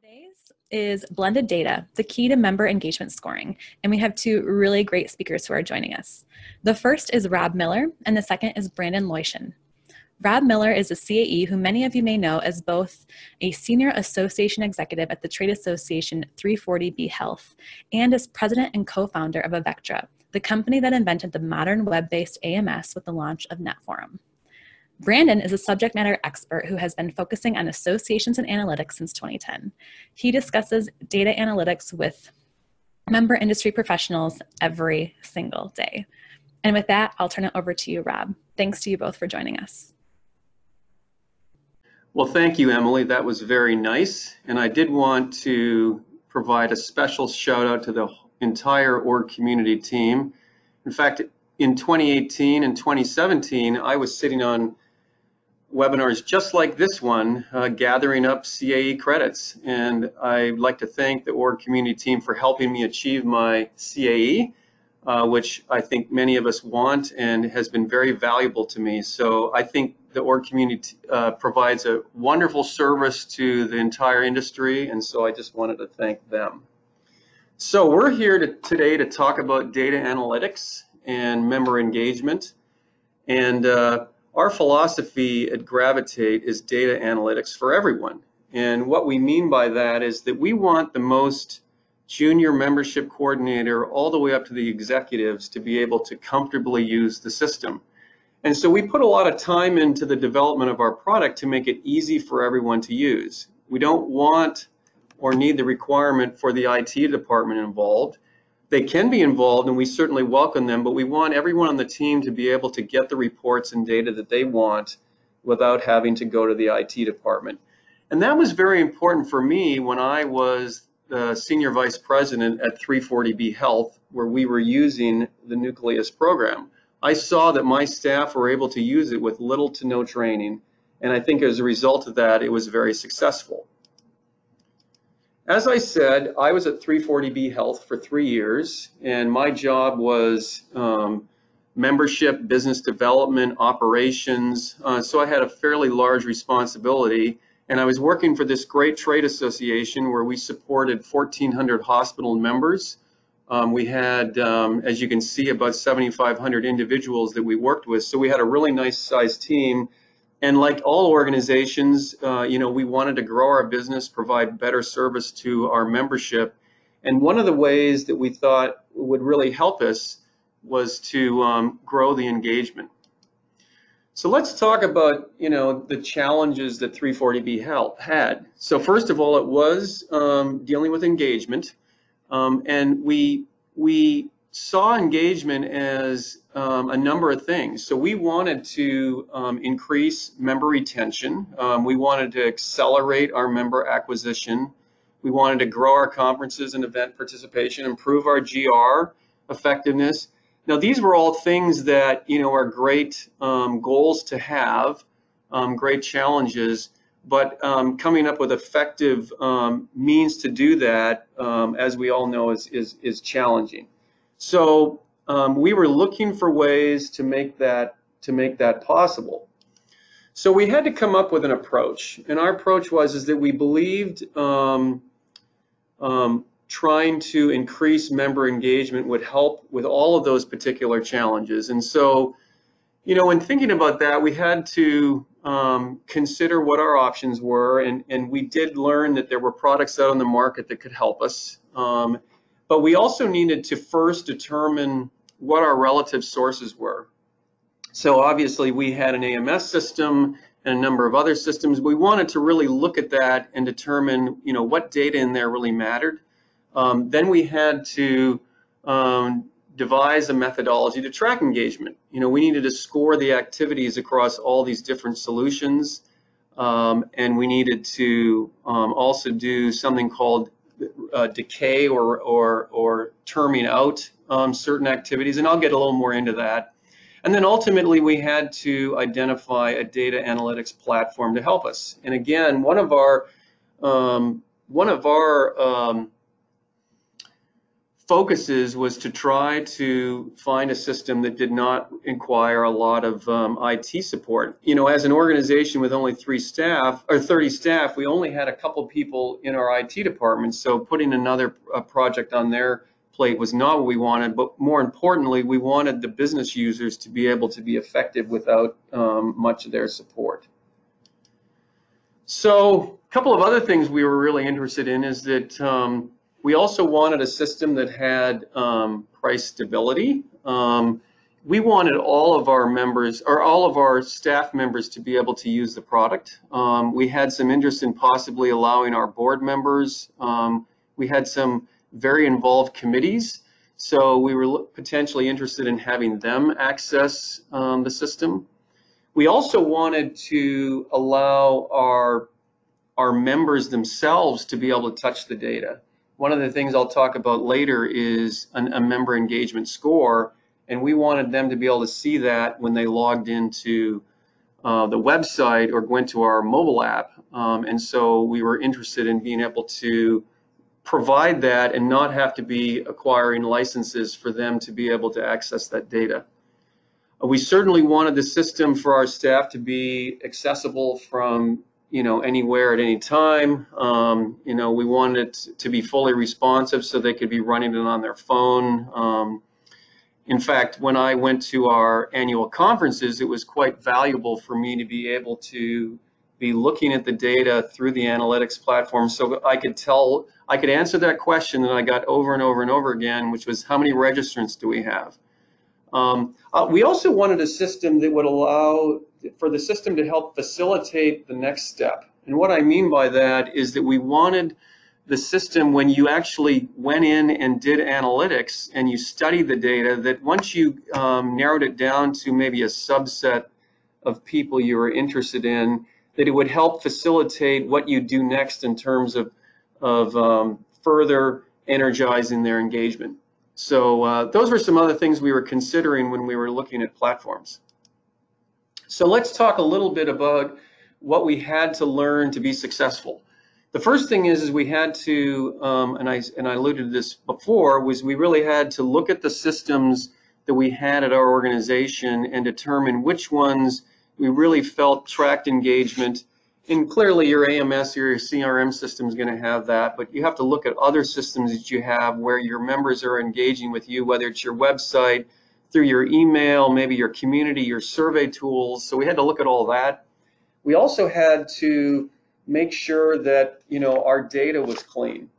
Today's is blended data, the key to member engagement scoring, and we have two really great speakers who are joining us. The first is Rob Miller, and the second is Brandon Loishin. Rob Miller is a CAE who many of you may know as both a senior association executive at the trade association 340B Health and as president and co-founder of Avectra, the company that invented the modern web-based AMS with the launch of NetForum. Brandon is a subject matter expert who has been focusing on associations and analytics since 2010. He discusses data analytics with member industry professionals every single day. And with that, I'll turn it over to you, Rob. Thanks to you both for joining us. Well, thank you, Emily. That was very nice. And I did want to provide a special shout out to the entire org community team. In fact, in 2018 and 2017, I was sitting on webinars just like this one, gathering up CAE credits. And I'd like to thank the org community team for helping me achieve my CAE, which I think many of us want and has been very valuable to me. So I think the org community provides a wonderful service to the entire industry, and so I just wanted to thank them. So we're here today to talk about data analytics and member engagement. And our philosophy at Gravitate is data analytics for everyone. And what we mean by that is that we want the most junior membership coordinator all the way up to the executives to be able to comfortably use the system. And so we put a lot of time into the development of our product to make it easy for everyone to use. We don't want or need the requirement for the IT department involved. They can be involved and we certainly welcome them, but we want everyone on the team to be able to get the reports and data that they want without having to go to the IT department. And that was very important for me when I was the senior vice president at 340B Health, where we were using the Nucleus program. I saw that my staff were able to use it with little to no training, and I think as a result of that, it was very successful. As I said, I was at 340B Health for 3 years, and my job was membership, business development, operations, so I had a fairly large responsibility, and I was working for this great trade association where we supported 1,400 hospital members. We had, as you can see, about 7,500 individuals that we worked with, so we had a really nice sized team. And like all organizations, we wanted to grow our business, provide better service to our membership. And one of the ways that we thought would really help us was to grow the engagement. So let's talk about, the challenges that 340B Health had. So first of all, it was dealing with engagement. And we saw engagement as a number of things. So we wanted to increase member retention. We wanted to accelerate our member acquisition. We wanted to grow our conferences and event participation, improve our GR effectiveness. Now, these were all things that, are great goals to have, great challenges, but coming up with effective means to do that, as we all know, is challenging. So we were looking for ways to make that possible. So we had to come up with an approach, and our approach was that we believed trying to increase member engagement would help with all of those particular challenges. And so, when thinking about that, we had to consider what our options were, and we did learn that there were products out on the market that could help us. But we also needed to first determine what our relative sources were. So obviously we had an AMS system and a number of other systems. We wanted to really look at that and determine, what data in there really mattered. Then we had to devise a methodology to track engagement. We needed to score the activities across all these different solutions, and we needed to also do something called decay or terming out certain activities, and I'll get a little more into that. And then ultimately we had to identify a data analytics platform to help us. And again, one of our focuses was to try to find a system that did not require a lot of IT support. You know, as an organization with only 30 staff, we only had a couple people in our IT department, so putting another project on their plate was not what we wanted, but more importantly, we wanted the business users to be able to be effective without much of their support. So a couple of other things we were really interested in is that we also wanted a system that had price stability. We wanted all of our members, or all of our staff members, to be able to use the product. We had some interest in possibly allowing our board members. We had some very involved committees, so we were potentially interested in having them access the system. We also wanted to allow our members themselves to be able to touch the data. One of the things I'll talk about later is a member engagement score, and we wanted them to be able to see that when they logged into the website or went to our mobile app. And so we were interested in being able to provide that and not have to be acquiring licenses for them to be able to access that data. We certainly wanted the system for our staff to be accessible from anywhere at any time. We wanted it to be fully responsive so they could be running it on their phone. In fact, when I went to our annual conferences, it was quite valuable for me to be able to be looking at the data through the analytics platform so I could answer that question that I got over and over and over again, which was, how many registrants do we have? We also wanted a system that would allow for the system to help facilitate the next step. And what I mean by that is that we wanted the system, when you actually went in and did analytics and you studied the data, that once you narrowed it down to maybe a subset of people you were interested in, that it would help facilitate what you do next in terms of further energizing their engagement. So those were some other things we were considering when we were looking at platforms. So let's talk a little bit about what we had to learn to be successful. The first thing is we had to, and I alluded to this before, was we really had to look at the systems that we had at our organization and determine which ones we really felt tracked engagement. And clearly your AMS or your CRM system is going to have that, but you have to look at other systems that you have where your members are engaging with you, whether it's your website, through your email, maybe your community, your survey tools. So we had to look at all that. We also had to make sure that our data was clean.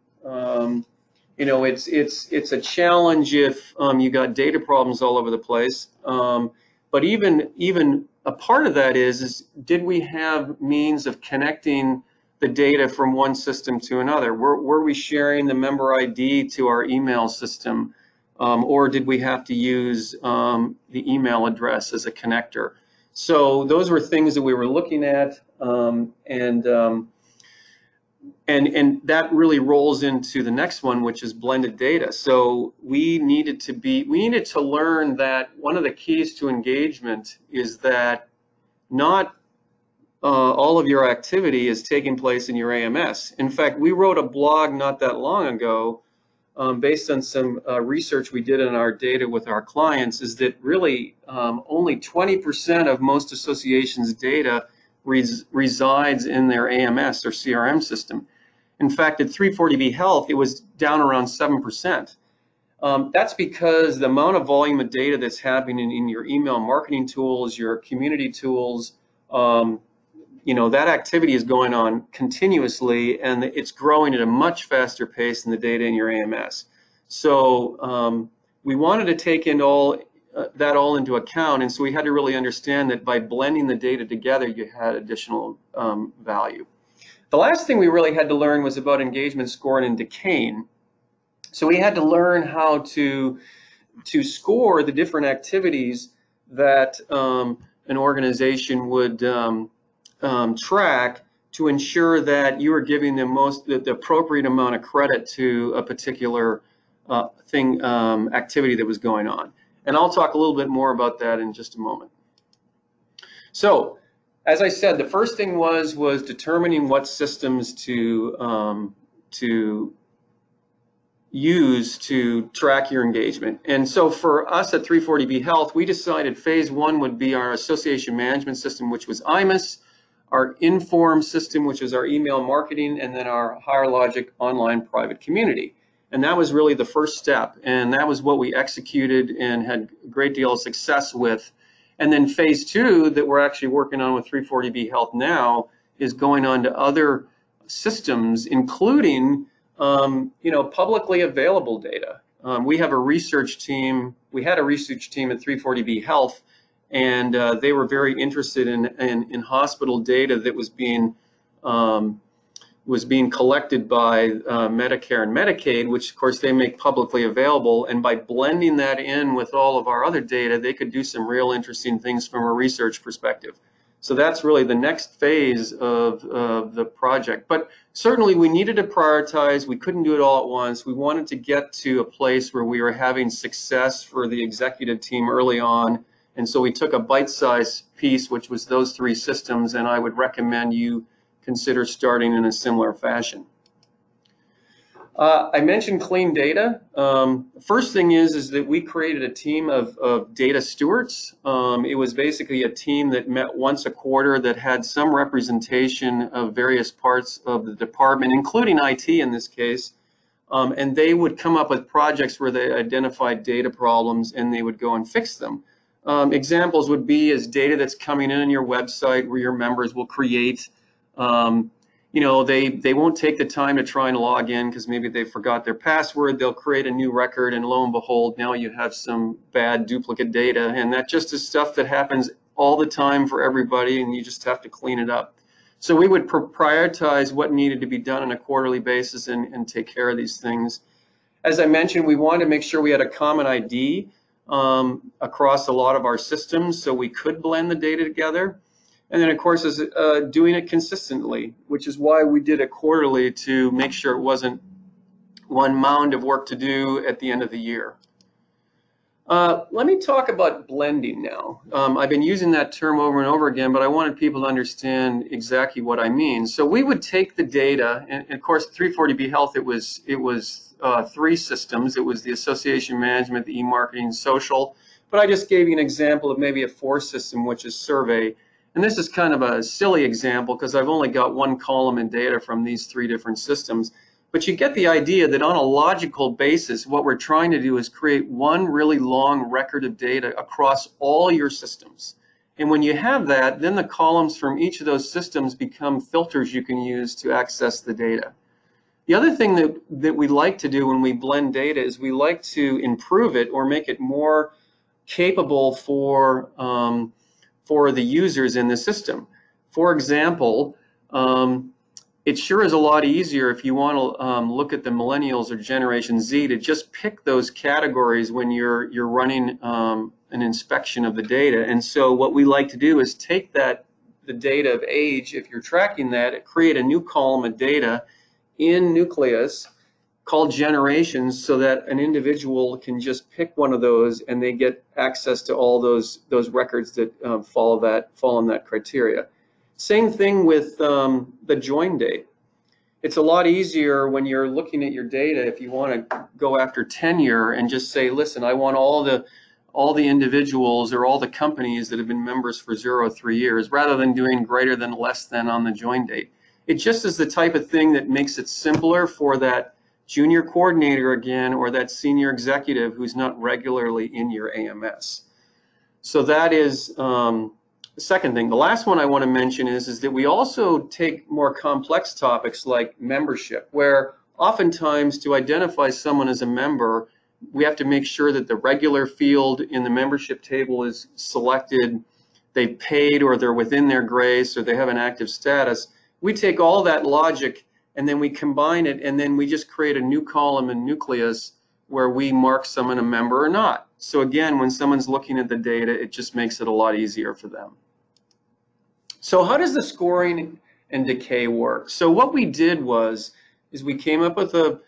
It's a challenge if you got data problems all over the place. But even a part of that is did we have means of connecting the data from one system to another? Were we sharing the member ID to our email system? Or did we have to use the email address as a connector? So those were things that we were looking at, and that really rolls into the next one, which is blended data. So we needed to learn that one of the keys to engagement is that not all of your activity is taking place in your AMS. In fact, we wrote a blog not that long ago based on some research we did on our data with our clients, is that really only 20% of most associations' data resides in their AMS or CRM system. In fact, at 340B Health, it was down around 7%. That's because the amount of volume of data that's happening in your email marketing tools, your community tools, that activity is going on continuously, and it's growing at a much faster pace than the data in your AMS. So we wanted to take in that all into account, and so we had to really understand that by blending the data together, you had additional value. The last thing we really had to learn was about engagement scoring and decaying. So we had to learn how to score the different activities that an organization would track to ensure that you are giving them the appropriate amount of credit to a particular activity that was going on. And I'll talk a little bit more about that in just a moment. So, as I said, the first thing was determining what systems to use to track your engagement. And so for us at 340B Health, we decided phase one would be our association management system, which was IMAS, our Inform system, which is our email marketing, and then our Higher Logic online private community. And that was really the first step. And that was what we executed and had a great deal of success with. And then phase two that we're actually working on with 340B Health now is going on to other systems, including publicly available data. We have a research team. We had a research team at 340B Health, and they were very interested in hospital data that was being collected by Medicare and Medicaid, which of course they make publicly available. And by blending that in with all of our other data, they could do some real interesting things from a research perspective. So that's really the next phase of the project. But certainly we needed to prioritize. We couldn't do it all at once. We wanted to get to a place where we were having success for the executive team early on. And so we took a bite-sized piece, which was those three systems, and I would recommend you consider starting in a similar fashion. I mentioned clean data. First thing is that we created a team of data stewards. It was basically a team that met once a quarter that had some representation of various parts of the department, including IT in this case. And they would come up with projects where they identified data problems and they would go and fix them. Examples would be as data that's coming in on your website where your members will create they won't take the time to try and log in because maybe they forgot their password. They'll create a new record, and lo and behold, now you have some bad duplicate data. And that just is stuff that happens all the time for everybody, and you just have to clean it up. So we would prioritize what needed to be done on a quarterly basis and take care of these things. As I mentioned, we wanted to make sure we had a common ID across a lot of our systems so we could blend the data together. And then, of course, is doing it consistently, which is why we did it quarterly to make sure it wasn't one mound of work to do at the end of the year. Let me talk about blending now. I've been using that term over and over again, but I wanted people to understand exactly what I mean. So we would take the data, and of course, 340B Health, it was three systems. It was the association management, the e-marketing, social. But I just gave you an example of maybe a fourth system, which is survey. And this is kind of a silly example because I've only got one column in data from these three different systems. But you get the idea that on a logical basis, what we're trying to do is create one really long record of data across all your systems. And when you have that, then the columns from each of those systems become filters you can use to access the data. The other thing that we like to do when we blend data is we like to improve it or make it more capable for the users in the system. For example, it sure is a lot easier if you want to look at the millennials or Generation Z to just pick those categories when you're running an inspection of the data. And so what we like to do is take the data of age, if you're tracking that, create a new column of data in Nucleus called generations so that an individual can just pick one of those and they get access to all those records that fall in that criteria. Same thing with the join date. It's a lot easier when you're looking at your data if you want to go after tenure and just say, listen, I want all the individuals or all the companies that have been members for 0 to 3 years, rather than doing greater than less than on the join date. It just is the type of thing that makes it simpler for that junior coordinator again, or that senior executive who's not regularly in your AMS. So that is the second thing. The last one I want to mention is that we also take more complex topics like membership, where oftentimes to identify someone as a member, we have to make sure that the regular field in the membership table is selected, they've paid, or they're within their grace, or they have an active status. We take all that logic and then we combine it, and then we just create a new column in Nucleus where we mark someone a member or not. So again, when someone's looking at the data, it just makes it a lot easier for them. So how does the scoring and decay work? So what we did is we came up with a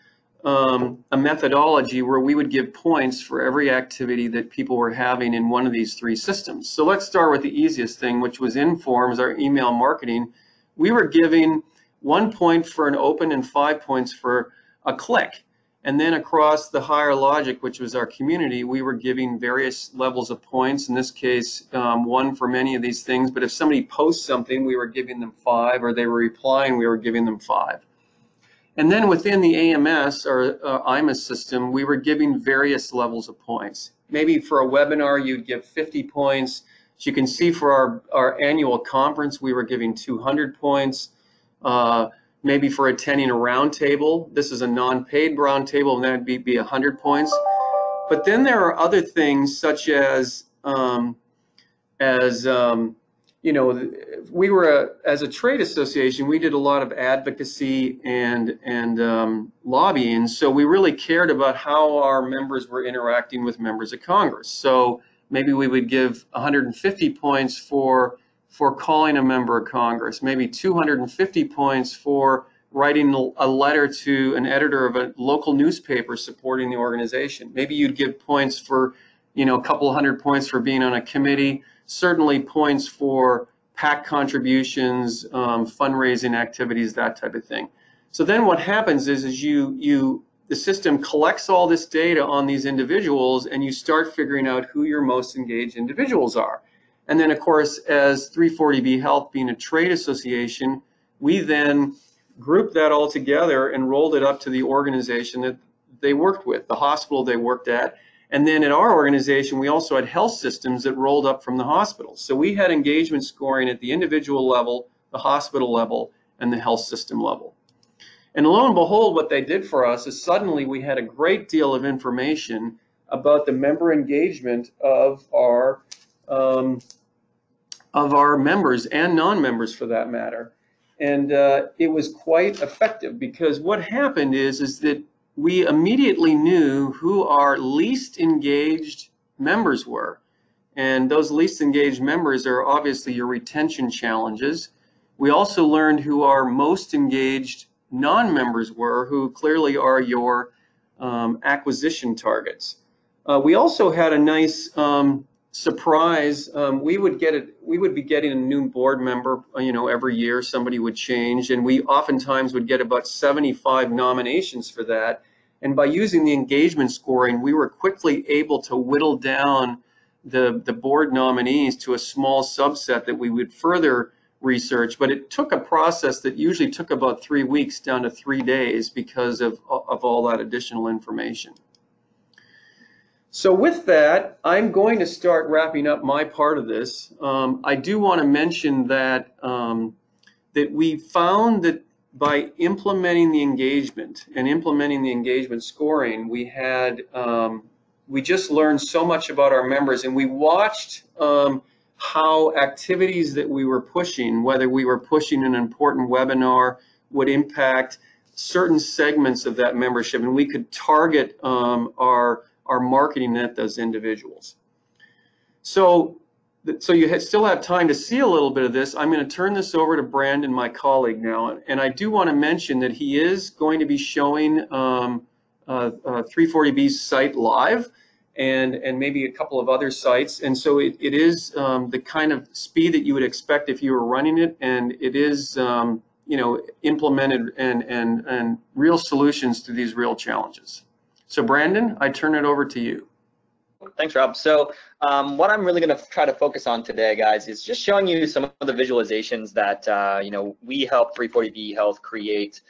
methodology where we would give points for every activity that people were having in one of these three systems. So let's start with the easiest thing, which was Informs, our email marketing. We were giving 1 point for an open and 5 points for a click. And then across the higher logic, which was our community, we were giving various levels of points. In this case, 1 for many of these things. But if somebody posts something, we were giving them 5, or they were replying, we were giving them 5. And then within the AMS or IMAS system, we were giving various levels of points. Maybe for a webinar, you'd give 50 points. As you can see, for our annual conference, we were giving 200 points. Maybe for attending a roundtable, this is a non-paid roundtable, and that would be 100 points. But then there are other things such as you know, we were as a trade association, we did a lot of advocacy and lobbying. So we really cared about how our members were interacting with members of Congress. So maybe we would give 150 points for calling a member of Congress, maybe 250 points for writing a letter to an editor of a local newspaper supporting the organization. Maybe you'd give points for, you know, a couple hundred points for being on a committee, certainly points for PAC contributions, fundraising activities, that type of thing. So then what happens is the system collects all this data on these individuals, and you start figuring out who your most engaged individuals are. And then, of course, as 340B Health being a trade association, we then grouped that all together and rolled it up to the organization that they worked with, the hospital they worked at. And then at our organization, we also had health systems that rolled up from the hospital. So we had engagement scoring at the individual level, the hospital level, and the health system level. And lo and behold, what they did for us is suddenly we had a great deal of information about the member engagement of our members and non-members, for that matter. And it was quite effective, because what happened is that we immediately knew who our least engaged members were. And those least engaged members are obviously your retention challenges. We also learned who our most engaged non-members were, who clearly are your acquisition targets. We also had a nice surprise. We would be getting a new board member, you know, every year. Somebody would change, and we oftentimes would get about 75 nominations for that. And by using the engagement scoring, we were quickly able to whittle down the board nominees to a small subset that we would further research. But it took a process that usually took about 3 weeks down to 3 days because of all that additional information. So with that, I'm going to start wrapping up my part of this. I do want to mention that that we found that by implementing the engagement and implementing the engagement scoring, we just learned so much about our members, and we watched how activities that we were pushing, whether we were pushing an important webinar, would impact certain segments of that membership, and we could target our marketing at those individuals. So you still have time to see a little bit of this. I'm going to turn this over to Brandon, my colleague, now, and I do want to mention that he is going to be showing 340B's site live, and maybe a couple of other sites. And so it is the kind of speed that you would expect if you were running it, and it is you know, implemented and real solutions to these real challenges. So Brandon, I turn it over to you. Thanks, Rob. So what I'm really going to try to focus on today, guys, is just showing you some of the visualizations that you know, we helped 340B Health create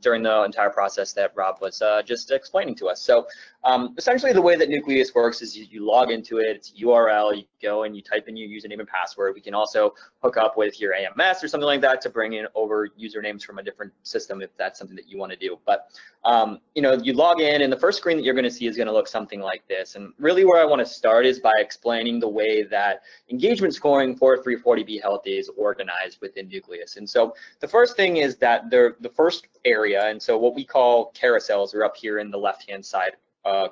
during the entire process that Rob was just explaining to us. So essentially the way that Nucleus works is you log into it, it's a URL, you go and you type in your username and password. We can also hook up with your AMS or something like that to bring in over usernames from a different system if that's something that you want to do. But you know, you log in, and the first screen that you're going to see is going to look something like this. And really where I want to start is by explaining the way that engagement scoring for 340B Health is organized within Nucleus. And so the first thing is that the first area, and so what we call carousels, are up here in the left-hand side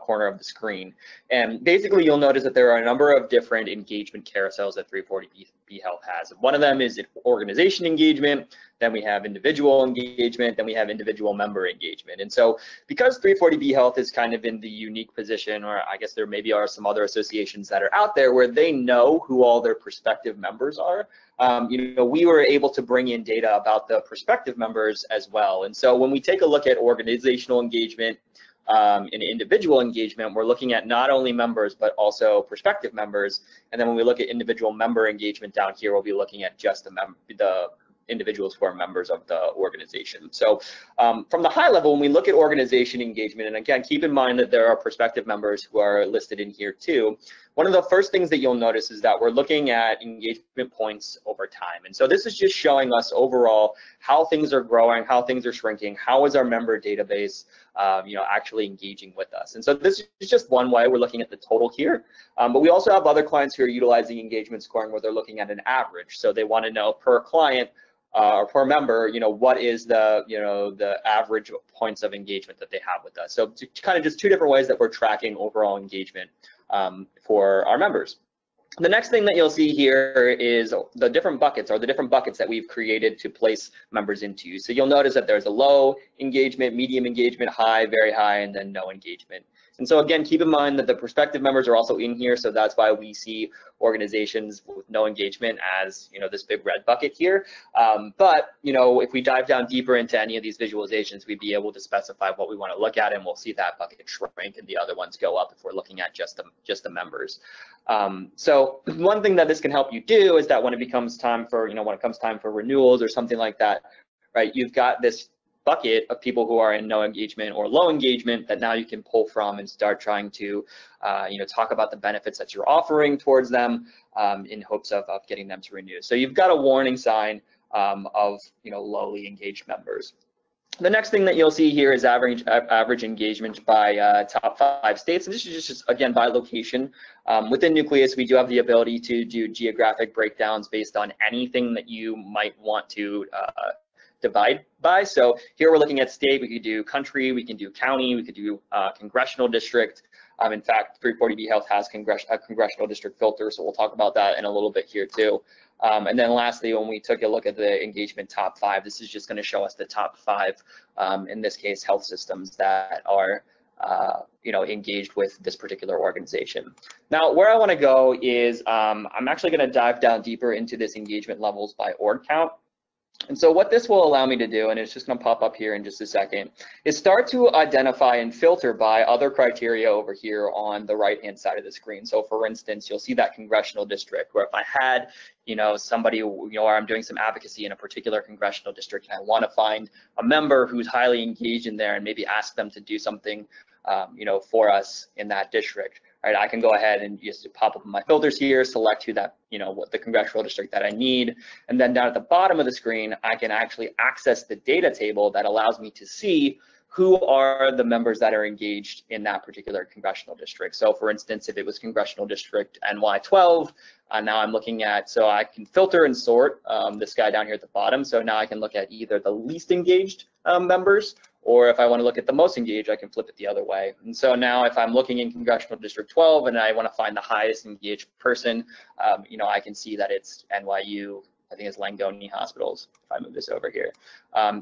corner of the screen. And basically you'll notice that there are a number of different engagement carousels that 340B Health has. One of them is organization engagement, then we have individual engagement, then we have individual member engagement. And so because 340B Health is kind of in the unique position, or I guess there maybe are some other associations that are out there where they know who all their prospective members are, you know, we were able to bring in data about the prospective members as well. And so when we take a look at organizational engagement, in individual engagement, we're looking at not only members, but also prospective members. And then when we look at individual member engagement down here, we'll be looking at just the individuals who are members of the organization. So from the high level, when we look at organization engagement, and again, keep in mind that there are prospective members who are listed in here too, one of the first things that you'll notice is that we're looking at engagement points over time. And so this is just showing us overall how things are growing, how things are shrinking, how is our member database actually engaging with us. And so this is just one way we're looking at the total here. But we also have other clients who are utilizing engagement scoring where they're looking at an average. So they want to know per client or per member, what is the average points of engagement that they have with us. So kind of just two different ways that we're tracking overall engagement for our members. The next thing that you'll see here is the different buckets that we've created to place members into. So you'll notice that there's a low engagement, medium engagement, high, very high, and then no engagement. And so again, keep in mind that the prospective members are also in here, so that's why we see organizations with no engagement as this big red bucket here. But if we dive down deeper into any of these visualizations, we'd be able to specify what we want to look at, and we'll see that bucket shrink and the other ones go up if we're looking at just the members. So one thing that this can help you do is that when it comes time for renewals or something like that, right? You've got this bucket of people who are in no engagement or low engagement that now you can pull from and start trying to talk about the benefits that you're offering towards them in hopes of getting them to renew. So you've got a warning sign of lowly engaged members. The next thing that you'll see here is average engagement by top 5 states, and this is just again by location. Within Nucleus, we do have the ability to do geographic breakdowns based on anything that you might want to divide by. So here we're looking at state, we could do country, we can do county, we could do congressional district. In fact, 340B Health has a congressional district filter, so we'll talk about that in a little bit here too. And then lastly, when we took a look at the engagement top 5, this is just going to show us the top 5, in this case, health systems that are engaged with this particular organization. Now, where I want to go is I'm actually going to dive down deeper into this engagement levels by org count. And so what this will allow me to do, and it's just going to pop up here in just a second, is start to identify and filter by other criteria over here on the right-hand side of the screen. So for instance, you'll see that congressional district, where if I had, somebody, or I'm doing some advocacy in a particular congressional district, and I want to find a member who's highly engaged in there and maybe ask them to do something, for us in that district. Right, I can go ahead and just pop up my filters here, select who that, what the congressional district that I need, and then down at the bottom of the screen, I can actually access the data table that allows me to see who are the members that are engaged in that particular congressional district. So for instance, if it was congressional district NY12, now I'm looking at, so I can filter and sort this guy down here at the bottom. So now I can look at either the least engaged members, or if I want to look at the most engaged, I can flip it the other way. And so now if I'm looking in congressional district 12 and I want to find the highest engaged person, I can see that it's NYU, I think it's Langone Hospitals, if I move this over here.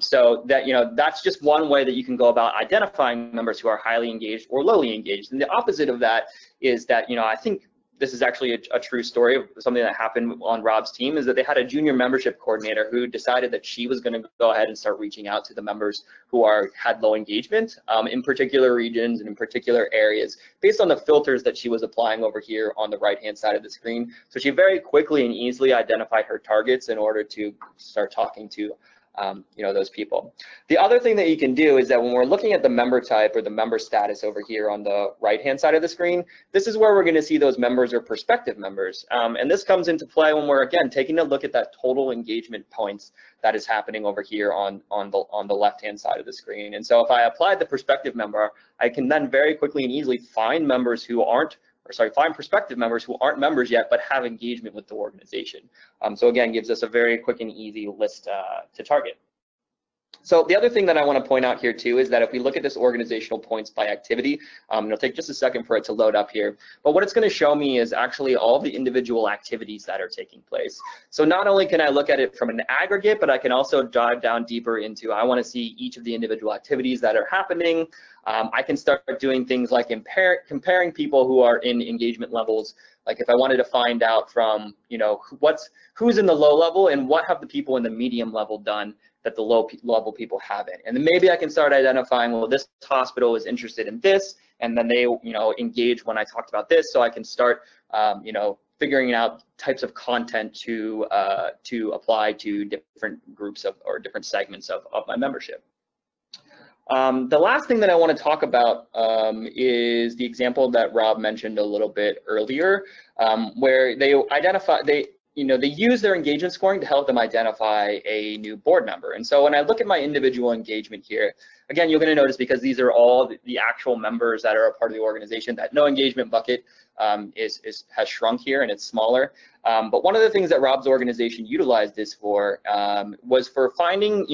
So that, that's just one way that you can go about identifying members who are highly engaged or lowly engaged. And the opposite of that is that, I think this is actually a true story of something that happened on Rob's team, is that they had a junior membership coordinator who decided that she was going to go ahead and start reaching out to the members who had low engagement in particular regions and in particular areas based on the filters that she was applying over here on the right-hand side of the screen. So she very quickly and easily identified her targets in order to start talking to those people. The other thing that you can do is that when we're looking at the member type or the member status over here on the right-hand side of the screen, this is where we're going to see those members or prospective members. And this comes into play when we're, again, taking a look at that total engagement points that is happening over here on the left-hand side of the screen. And so if I apply the prospective member, I can then very quickly and easily find members who find prospective members who aren't members yet but have engagement with the organization. So again, gives us a very quick and easy list to target. So the other thing that I want to point out here too is that if we look at this organizational points by activity, it'll take just a second for it to load up here, but what it's going to show me is actually all the individual activities that are taking place. So not only can I look at it from an aggregate, but I can also dive down deeper into, I want to see each of the individual activities that are happening. I can start doing things like comparing people who are in engagement levels. Like if I wanted to find out from, who's in the low level and what have the people in the medium level done that the low level people haven't. And then maybe I can start identifying, well, this hospital is interested in this, and then they, engage when I talked about this, so I can start, figuring out types of content to apply to different groups or different segments of my membership. The last thing that I want to talk about is the example that Rob mentioned a little bit earlier, where they use their engagement scoring to help them identify a new board member. And so when I look at my individual engagement here, again, you're going to notice, because these are all the actual members that are a part of the organization, that no engagement bucket has shrunk here, and it's smaller. But one of the things that Rob's organization utilized this for was for finding,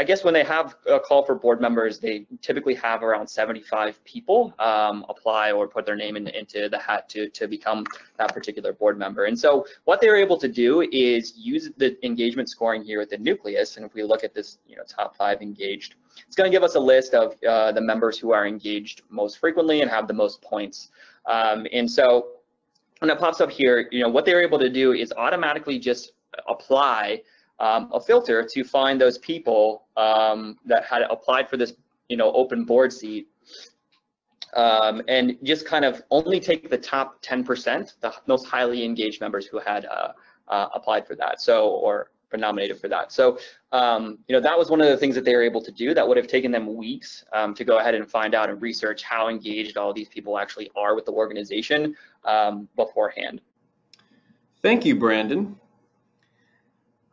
I guess when they have a call for board members, they typically have around 75 people apply or put their name into the hat to become that particular board member. And so what they were able to do is use the engagement scoring here at the nucleus. And if we look at this, top 5 engaged, it's going to give us a list of the members who are engaged most frequently and have the most points. And so when it pops up here, what they were able to do is automatically just apply a filter to find those people that had applied for this, open board seat, and just kind of only take the top 10%, the most highly engaged members who had applied for that, or nominated for that. So, that was one of the things that they were able to do that would have taken them weeks to go ahead and find out and research how engaged all these people actually are with the organization beforehand. Thank you, Brandon.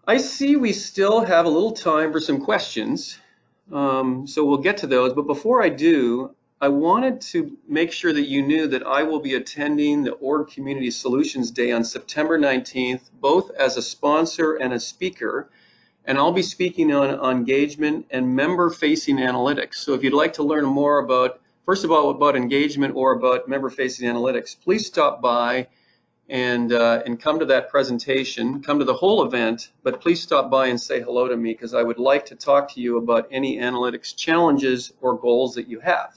I see we still have a little time for some questions, so we'll get to those. But before I do, I wanted to make sure that you knew that I will be attending the Org Community Solutions Day on September 19th, both as a sponsor and a speaker. And I'll be speaking on engagement and member-facing analytics. So if you'd like to learn more about, first of all, about engagement or about member-facing analytics, please stop by and come to that presentation, come to the whole event, but please stop by and say hello to me, because I would like to talk to you about any analytics challenges or goals that you have.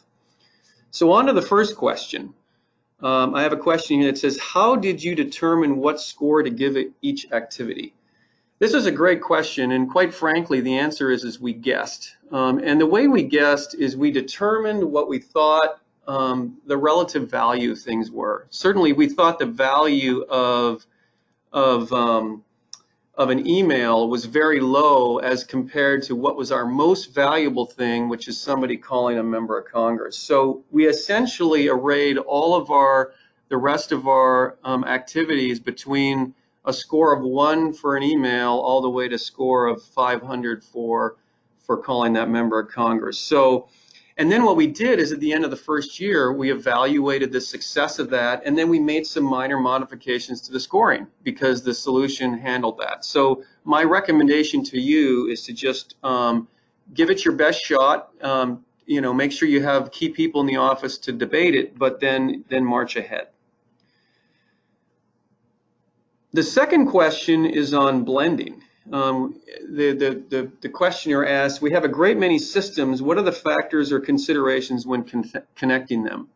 So on to the first question. I have a question here that says, how did you determine what score to give each activity? This is a great question, and quite frankly, the answer is we guessed. And the way we guessed is we determined what we thought the relative value of things were. Certainly, we thought the value of an email was very low as compared to what was our most valuable thing, which is somebody calling a member of Congress. So we essentially arrayed all of the rest of our activities between a score of 1 for an email all the way to score of 500 for calling that member of Congress. So. And then what we did is at the end of the first year, we evaluated the success of that, and then we made some minor modifications to the scoring because the solution handled that. So my recommendation to you is to just give it your best shot. Make sure you have key people in the office to debate it, but then march ahead. The second question is on blending. The questioner asks, we have a great many systems. What are the factors or considerations when connecting them?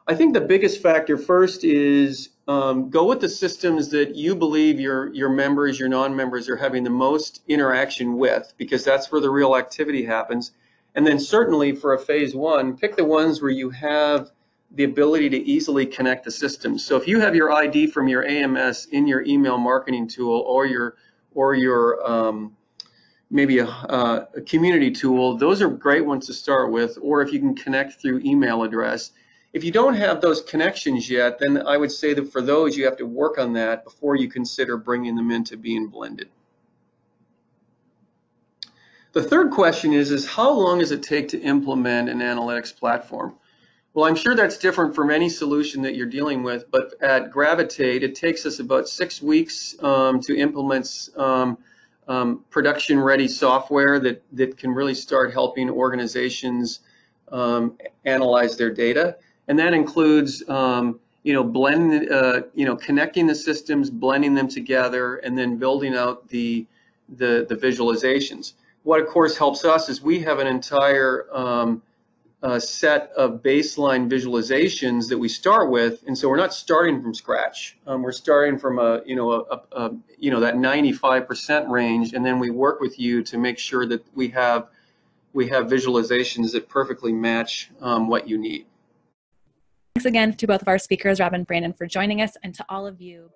I think the biggest factor first is go with the systems that you believe your members, your non-members are having the most interaction with, because that's where the real activity happens. And then certainly for a phase 1, pick the ones where you have the ability to easily connect the systems. So if you have your ID from your AMS in your email marketing tool or your maybe a community tool, those are great ones to start with, or if you can connect through email address. If you don't have those connections yet, then I would say that for those you have to work on that before you consider bringing them into being blended. The third question is how long does it take to implement an analytics platform? Well, I'm sure that's different from any solution that you're dealing with, but at Gravitate, it takes us about 6 weeks to implement production-ready software that can really start helping organizations analyze their data, and that includes connecting the systems, blending them together, and then building out the visualizations. What of course helps us is we have an entire set of baseline visualizations that we start with, and so we're not starting from scratch. We're starting from that 95% range, and then we work with you to make sure that we have visualizations that perfectly match what you need. Thanks again to both of our speakers, Rob and Brandon, for joining us, and to all of you.